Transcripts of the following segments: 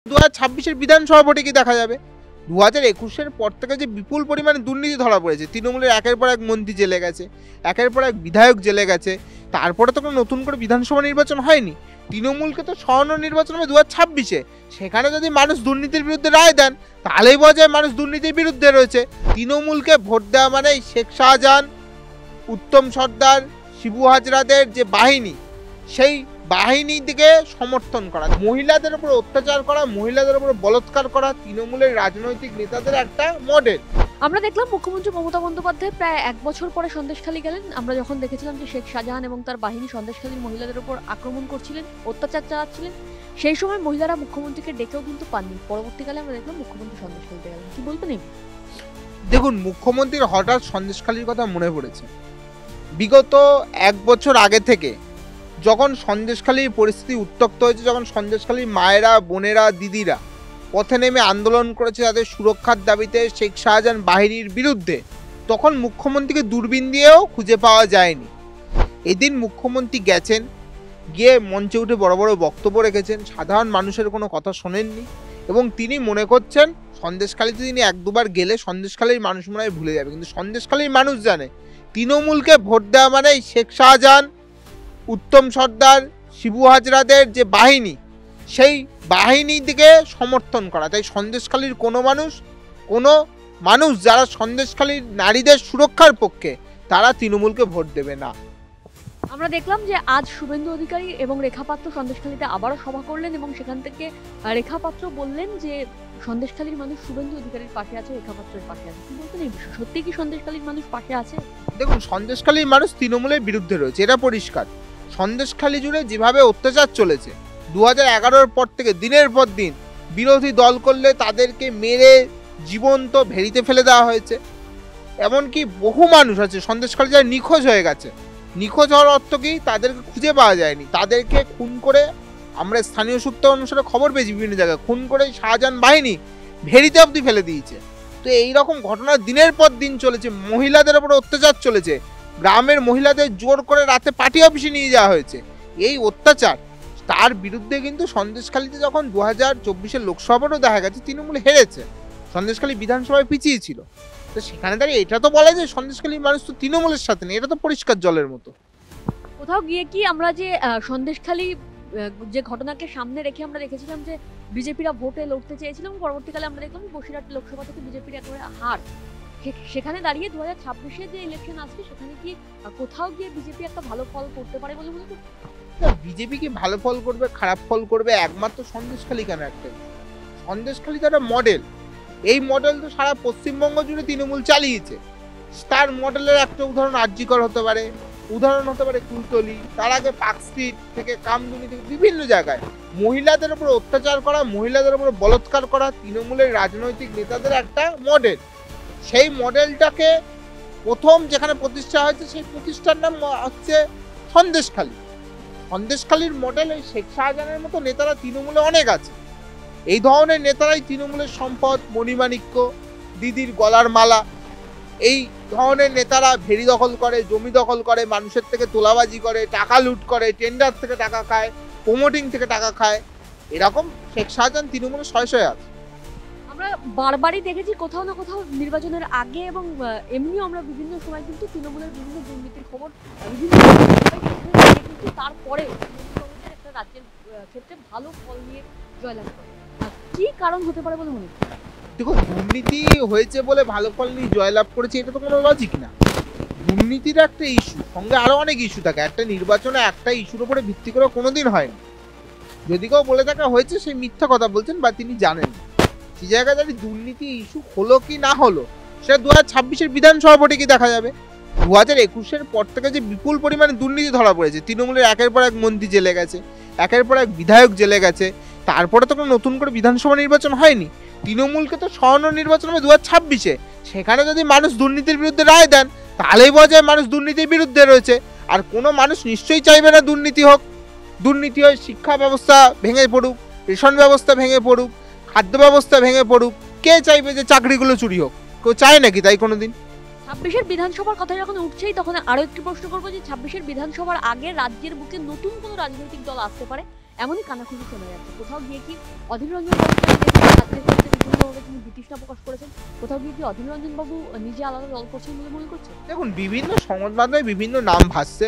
2026-এর বিধানসভা ভোটে কি দেখা যাবে? 2021-এর পর থেকে যে বিপুল পরিমাণে দুর্নীতি ধরা পড়েছে, তৃণমূলের একের পর এক মন্ত্রী জেলে গেছে, একের পর এক বিধায়ক জেলে গেছে, তারপরে তো কোনো নতুন করে বিধানসভা নির্বাচন হয়নি। তৃণমূলকে তো সরানো নির্বাচন হবে 2026-এ। সেখানে যদি মানুষ দুর্নীতির বিরুদ্ধে রায় দেন, তাহলেই বোঝা যায় মানুষ দুর্নীতির বিরুদ্ধে রয়েছে। তৃণমূলকে ভোট দেওয়া মানে শেখ শাহজাহান, উত্তম সর্দার, শিবু হাজরাদের যে বাহিনী, সেই বাহিনীর দিকে সমর্থন করা, মহিলাদের উপর অত্যাচার করা, মহিলাদের উপর বলৎকার করা তৃণমূলের রাজনৈতিক নেতাদের একটা মডেল। আমরা দেখলাম মুখ্যমন্ত্রী মমতা বন্দ্যোপাধ্যায় প্রায় 1 বছর পরে সন্দেশখালী গেলেন। আমরা যখন দেখেছিলাম যে শেখ শাহজাহান এবং তার বাহিনী সন্দেশখালীর মহিলাদের উপর আক্রমণ করছিলেন, অত্যাচার চালাচ্ছিলেন, সেই সময় মহিলারা মুখ্যমন্ত্রীকে ডেকেও কিন্তু পাননি। পরবর্তীকালে আমরা দেখলাম মুখ্যমন্ত্রী সন্দেশখালীতে গেলেন। কি বলবেন? দেখুন, মুখ্যমন্ত্রীর হঠাৎ সন্দেশখালীর কথা মনে পড়েছে। বিগত 1 বছর আগে থেকে যখন সন্দেশখালীর পরিস্থিতি উত্তপ্ত হয়েছে, যখন সন্দেশখালীর মায়েরা, বোনেরা, দিদিরা পথে নেমে আন্দোলন করেছে তাদের সুরক্ষার দাবিতে শেখ শাহজাহান বাহিনীর বিরুদ্ধে, তখন মুখ্যমন্ত্রীকে দূরবীন দিয়েও খুঁজে পাওয়া যায়নি। এদিন মুখ্যমন্ত্রী গেছেন, গিয়ে মঞ্চে উঠে বড় বড় বক্তব্য রেখেছেন, সাধারণ মানুষের কোনো কথা শোনেননি এবং তিনি মনে করছেন সন্দেশখালীতে তিনি 1-2বার গেলে সন্দেশখালীর মানুষ মনে হয় ভুলে যাবে। কিন্তু সন্দেশখালীর মানুষ জানে তৃণমূলকে ভোট দেওয়া মানে শেখ শাহজাহান, উত্তম সর্দার, শিবু হাজরাদের যে বাহিনী, সেই বাহিনীর দিকে সমর্থন করা। তাই সন্দেশখালীর কোনো মানুষ যারা সন্দেশখালীর নারীদের সুরক্ষার পক্ষে, তারা তৃণমূলকে ভোট দেবে না। আমরা দেখলাম যে আজ শুভেন্দু অধিকারী এবং রেখা পাত্র সন্দেশখালীতে আবারও সভা করলেন এবং সেখান থেকে রেখা পাত্র বললেন যে সন্দেশখালীর মানুষ শুভেন্দু অধিকারীর পাশে আছে, রেখা পাত্রের পাশে আছে। কি বলতেন এই বিষয়ে? সত্যি কি সন্দেশখালীর মানুষ পাশে আছে? দেখুন, সন্দেশখালীর মানুষ তৃণমূলের বিরুদ্ধে রয়েছে, এটা পরিষ্কার। সন্দেশখালী জুড়ে যেভাবে অত্যাচার চলেছে, 2011-র পর থেকে দিনের পর দিন বিরোধী দল করলে তাদেরকে মেরে জীবন্ত ভেড়িতে ফেলে দেওয়া হয়েছে। এমনকি বহু মানুষ আছে সন্দেশখালী যারা নিখোঁজ হয়ে গেছে। নিখোঁজ হওয়ার অর্থ কি? তাদেরকে খুঁজে পাওয়া যায়নি, তাদেরকে খুন করে, আমরা স্থানীয় সূত্র অনুসারে খবর পেয়েছি, বিভিন্ন জায়গায় খুন করে শাহজাহান বাহিনী ভেড়িতে অবধি ফেলে দিয়েছে। তো এইরকম ঘটনা দিনের পর দিন চলেছে। মহিলাদের উপর অত্যাচার চলেছে, গ্রামের মহিলাদের জোর করে রাতে পার্টি অফিসে নিয়ে যাওয়া হয়েছে। এই অত্যাচার, তার বিরুদ্ধে কিন্তু সন্দেশখালীতে যখন 2024-এর লোকসভারও দেখা গেছে তৃণমূল হেরেছে, সন্দেশখালী বিধানসভায় পিছিয়ে ছিল। তো সেখানে দাঁড়িয়ে এটা তো বলা যায় সন্দেশখালীর মানুষ তো তৃণমূলের সাথে নেই, এটা তো পরিষ্কার জলের মতো। কোথাও গিয়ে কি আমরা যে সন্দেশখালী যে ঘটনাকে সামনে রেখে আমরা দেখেছিলাম যে বিজেপিরা ভোটে লড়তে চেয়েছিলাম, পরবর্তীকালে আমরা দেখলাম বসিরহাট লোকসভা থেকে বিজেপির একেবারে হার। সেখানে দাঁড়িয়ে 2026-এ যে ইলেকশন আসছে, সেখানে কি কোথাও গিয়ে বিজেপি একটা ভালো ফল করতে পারে বলে মনে করছেন? বিজেপি কি ভালো ফল করবে, খারাপ ফল করবে একমাত্র সন্দেশখালী কেন? একটা সন্দেশখালী তো একটা মডেল। এই মডেল তো সারা পশ্চিমবঙ্গ জুড়ে তৃণমূল চালিয়েছে। তার মডেলের একটা উদাহরণ আরজিকর হতে পারে, উদাহরণ হতে পারে কুলতলি, তার আগে পার্ক স্ট্রিট থেকে কামদুনি থেকে বিভিন্ন জায়গায় মহিলাদের উপর অত্যাচার করা, মহিলাদের উপর বলৎকার করা তৃণমূলের রাজনৈতিক নেতাদের একটা মডেল। সেই মডেলটাকে প্রথম যেখানে প্রতিষ্ঠা হয়েছে, সেই প্রতিষ্ঠার নাম হচ্ছে সন্দেশখালী। সন্দেশখালীর মডেল এই শেখ শাহজাহানের মতো নেতারা তৃণমূলে অনেক আছে। এই ধরনের নেতারাই তৃণমূলের সম্পদ, মণিমাণিক্য, দিদির গলার মালা। এই ধরনের নেতারা ভেড়ি দখল করে, জমি দখল করে, মানুষের থেকে তোলাবাজি করে, টাকা লুট করে, টেন্ডার থেকে টাকা খায়, প্রমোটিং থেকে টাকা খায়। এরকম শেখ শাহজাহান তৃণমূলের শয়ে আছে। আমরা বারবারই দেখেছি কোথাও না কোথাও নির্বাচনের আগে এবং এমনিও আমরা বিভিন্ন সময় কিন্তু তৃণমূলের বিভিন্ন দুর্নীতির খবর বিভিন্ন কিন্তু তারপরে একটা রাজ্যের ক্ষেত্রে ভালো ফল নিয়ে জয়লাভ করে। কি কারণ হতে পারে বলে মনে হয়? দেখো, দুর্নীতি হয়েছে বলে ভালো ফল নিয়ে জয়লাভ করেছে, এটা তো কোনো লজিক না। দুর্নীতির একটা ইস্যু, সঙ্গে আরো অনেক ইস্যু থাকে। একটা নির্বাচনে একটা ইস্যুর উপরে ভিত্তি করে কোনোদিন হয়নি। যদি কেউ বলে থাকা হয়েছে, সেই মিথ্যা কথা বলছেন বা তিনি জানেন। সেই জায়গায় দাঁড়িয়ে দুর্নীতি ইস্যু হলো কি না হলো, সেটা 2026-এর বিধানসভা ভোটে কি দেখা যাবে। 2021-এর পর থেকে যে বিপুল পরিমাণে দুর্নীতি ধরা পড়েছে, তৃণমূলের একের পর এক মন্ত্রী জেলে গেছে, একের পর এক বিধায়ক জেলে গেছে, তারপরে তো কোনো নতুন করে বিধানসভা নির্বাচন হয়নি। তৃণমূলকে তো সরানো নির্বাচন হবে 2026-এ। সেখানে যদি মানুষ দুর্নীতির বিরুদ্ধে রায় দেন, তাহলেই বোঝা যায় মানুষ দুর্নীতির বিরুদ্ধে রয়েছে। আর কোনো মানুষ নিশ্চয়ই চাইবে না দুর্নীতি হোক। দুর্নীতি হয় শিক্ষা ব্যবস্থা ভেঙে পড়ুক, রেশন ব্যবস্থা ভেঙে পড়ুক, খাদ্য ব্যবস্থা ভেঙে পড়ুক। কে চাইবে যে চাকরিগুলো চুরি হোক? কেউ চায় নাকি তাই কোনোদিন? 26-এর বিধানসভার কথা যখন উঠছেই, তখন আরো একটি প্রশ্ন করবো যে 26-এর বিধানসভার আগে রাজ্যের বুকে নতুন কোনো রাজনৈতিক দল আসতে পারে, এমনই কানাঘুষি শোনা যাচ্ছে। কোথাও গিয়ে কি অধীর রঞ্জন বাবুকে নিয়ে ছাত্রীদের মধ্যে বিভিন্নভাবে তিনি বিতৃষ্ণা প্রকাশ করেছেন? কোথাও গিয়ে কি অধীর রঞ্জন বাবু নিজে আলাদা দল করছেন বলে মনে করছেন? দেখুন, বিভিন্ন সংবাদ মাধ্যমে বিভিন্ন নাম ভাসছে।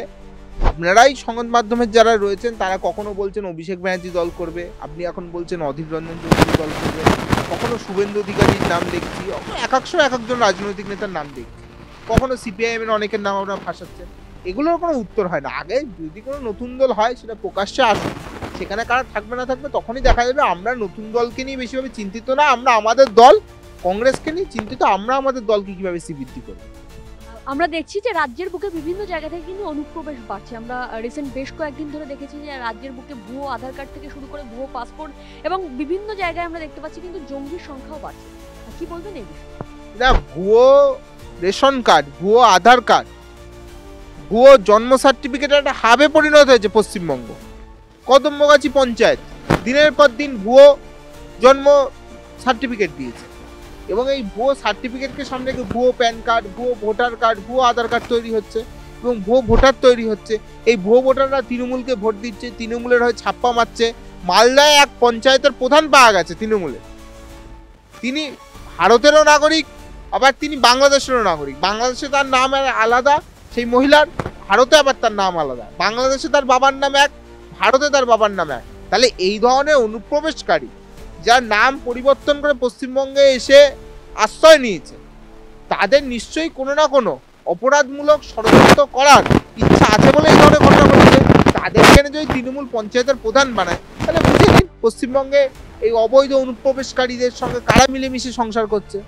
আপনারাই সংবাদ মাধ্যমের যারা রয়েছেন তারা কখনো বলছেন অভিষেক ব্যানার্জি দল করবে, আপনি এখন বলছেন অধীর রঞ্জন চৌধুরী দল করবে, কখনো শুভেন্দু অধিকারীর নাম দেখছি, এক একজন রাজনৈতিক নেতার নাম দেখছি, কখনো সিপিআইএম এর অনেকের নাম আপনারা ভাসাচ্ছেন। এগুলোর কোনো উত্তর হয় না। আগে যদি কোনো নতুন দল হয় সেটা প্রকাশ্যে আসুক, সেখানে কারা থাকবে না থাকবে তখনই দেখা যাবে। আমরা নতুন দলকে নিয়ে বেশিভাবে চিন্তিত না, আমরা আমাদের দল কংগ্রেসকে নিয়ে চিন্তিত, আমরা আমাদের দলকে কিভাবে শ্রীবৃদ্ধি করবো। আমরা দেখছি যে রাজ্যের বুকে বিভিন্ন জায়গা থেকে কিন্তু অনুপ্রবেশ বাড়ছে। আমরা রিসেন্ট বেশ কয়েকদিন ধরে দেখেছি যে রাজ্যের বুকে ভুয়ো আধার কার্ড থেকে শুরু করে ভুয়ো পাসপোর্ট এবং বিভিন্ন জায়গায় আমরা দেখতে পাচ্ছি কিন্তু জঙ্গির সংখ্যাও বাড়ছে। কি বলবেন এই বিষয়ে? না, ভুয়ো রেশন কার্ড, ভুয়ো আধার কার্ড, ভুয়ো জন্ম সার্টিফিকেট একটা হাবে পরিণত হয়েছে পশ্চিমবঙ্গ। কদমগাছি পঞ্চায়েত দিনের পর দিন ভুয়ো জন্ম সার্টিফিকেট দিয়েছে এবং এই ভুয়ো সার্টিফিকেটকে সামনে রেখে ভুয়ো প্যান কার্ড, ভুয়ো ভোটার কার্ড, ভুয়ো আধার কার্ড তৈরি হচ্ছে এবং ভুয়ো ভোটার তৈরি হচ্ছে। এই ভুয়ো ভোটাররা তৃণমূলকে ভোট দিচ্ছে, তৃণমূলের হয়ে ছাপ্পা মারছে। মালদায় এক পঞ্চায়েতের প্রধান পাওয়া গেছে তৃণমূলের, তিনি ভারতেরও নাগরিক, আবার তিনি বাংলাদেশেরও নাগরিক। বাংলাদেশে তার নাম আলাদা সেই মহিলার, ভারতে আবার তার নাম আলাদা। বাংলাদেশে তার বাবার নাম এক, ভারতে তার বাবার নাম এক। তাহলে এই ধরনের অনুপ্রবেশকারী যার নাম পরিবর্তন করে পশ্চিমবঙ্গে এসে আশ্রয় নিয়েছে, তাদের নিশ্চয়ই কোনো না কোনো অপরাধমূলক ষড়যন্ত্র করার ইচ্ছা আছে বলে এই ধরনের ঘটনা ঘটছে। তাদেরকে যদি তৃণমূল পঞ্চায়েতের প্রধান বানায় তাহলে বুঝে নিন পশ্চিমবঙ্গে এই অবৈধ অনুপ্রবেশকারীদের সঙ্গে কারা মিলেমিশে সংসার করছে।